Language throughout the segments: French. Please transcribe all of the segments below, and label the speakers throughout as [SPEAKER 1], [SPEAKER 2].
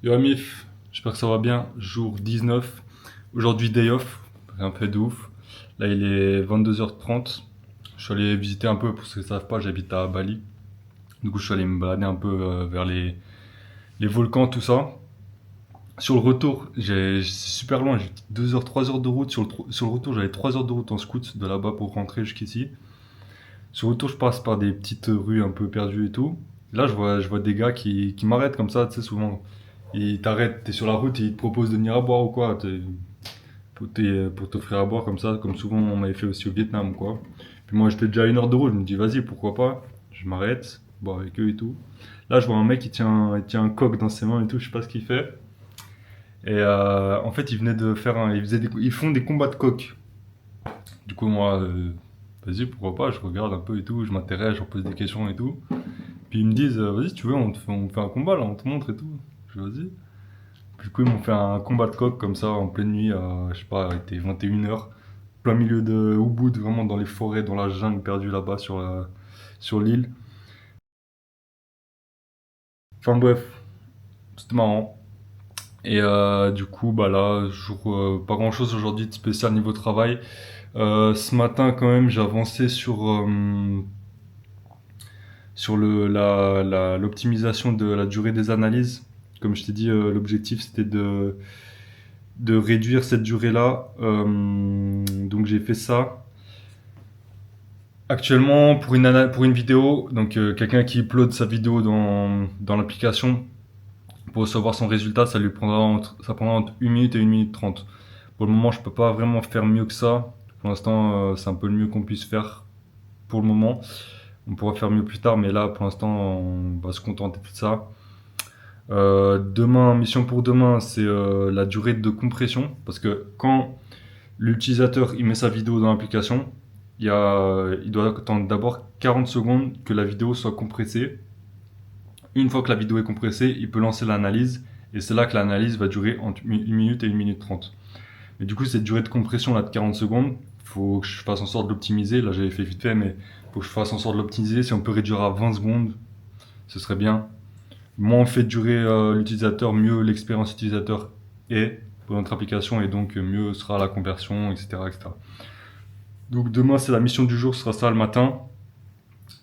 [SPEAKER 1] Yo Amif, j'espère que ça va bien. Jour 19. Aujourd'hui day off, rien fait de ouf. Là il est 22h30. Je suis allé visiter un peu, pour ceux qui ne savent pas, j'habite à Bali. Du coup je suis allé me balader un peu vers les volcans, tout ça. Sur le retour, c'est super loin, j'ai 2 heures, 3 heures de route. Sur le retour j'avais 3 heures de route en scoot de là-bas pour rentrer jusqu'ici. Sur le retour je passe par des petites rues un peu perdues et tout. Là je vois des gars qui m'arrêtent comme ça, tu sais souvent. Ils t'arrêtent, t'es sur la route et ils te proposent de venir à boire ou quoi, pour t'offrir à boire comme ça, comme souvent on m'avait fait aussi au Vietnam quoi. Puis moi j'étais déjà à 1 heure de route, je me dis vas-y pourquoi pas, je m'arrête, boire avec eux et tout. Là je vois un mec il tient un coq dans ses mains et tout, je sais pas ce qu'il fait. Et en fait il venait de faire ils font des combats de coq. Du coup moi, vas-y pourquoi pas, je regarde un peu et tout, je m'intéresse, je leur pose des questions et tout. Puis ils me disent vas-y si tu veux on fait un combat là, on te montre et tout. Je dis vas-y. Du coup, ils m'ont fait un combat de coq comme ça en pleine nuit, je sais pas, il était 21h, plein milieu de Ubud, vraiment dans les forêts, dans la jungle perdue là-bas sur l'île. Enfin bref, c'était marrant. Et du coup, bah là, pas grand-chose aujourd'hui de spécial niveau travail. Ce matin, quand même, j'ai avancé sur l'optimisation de la durée des analyses. Comme je t'ai dit, l'objectif c'était de réduire cette durée-là. Donc j'ai fait ça. Actuellement, pour une vidéo, donc quelqu'un qui upload sa vidéo dans l'application, pour recevoir son résultat, ça prendra entre 1 minute et 1 minute 30. Pour le moment, je peux pas vraiment faire mieux que ça. Pour l'instant, c'est un peu le mieux qu'on puisse faire pour le moment. On pourra faire mieux plus tard, mais là, pour l'instant, on va se contenter de ça. Demain, mission pour demain, c'est la durée de compression. Parce que quand l'utilisateur il met sa vidéo dans l'application, il doit attendre d'abord 40 secondes que la vidéo soit compressée. Une fois que la vidéo est compressée, il peut lancer l'analyse et c'est là que l'analyse va durer entre 1 minute et 1 minute 30. Mais du coup, cette durée de compression là de 40 secondes, faut que je fasse en sorte de l'optimiser. Là, j'avais fait vite fait, mais faut que je fasse en sorte de l'optimiser. Si on peut réduire à 20 secondes, ce serait bien. Moins on fait durer l'utilisateur, mieux l'expérience utilisateur est pour notre application et donc mieux sera la conversion, etc., etc. Donc demain, c'est la mission du jour, ce sera ça le matin.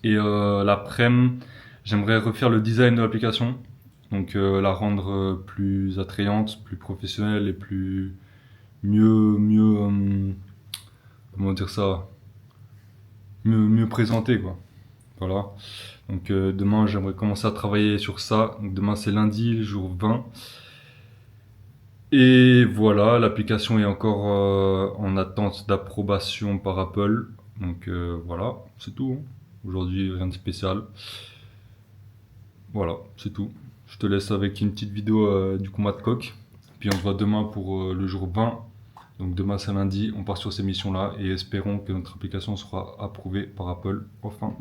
[SPEAKER 1] Et l'après-midi, j'aimerais refaire le design de l'application. Donc la rendre plus attrayante, plus professionnelle et mieux, comment dire ça, mieux présentée quoi. Voilà. Donc demain, j'aimerais commencer à travailler sur ça. Donc demain, c'est lundi, le jour 20. Et voilà, l'application est encore en attente d'approbation par Apple. Donc voilà, c'est tout, hein. Aujourd'hui, rien de spécial. Voilà, c'est tout. Je te laisse avec une petite vidéo du combat de coq. Puis on se voit demain pour le jour 20. Donc demain c'est lundi, on part sur ces missions-là et espérons que notre application sera approuvée par Apple enfin.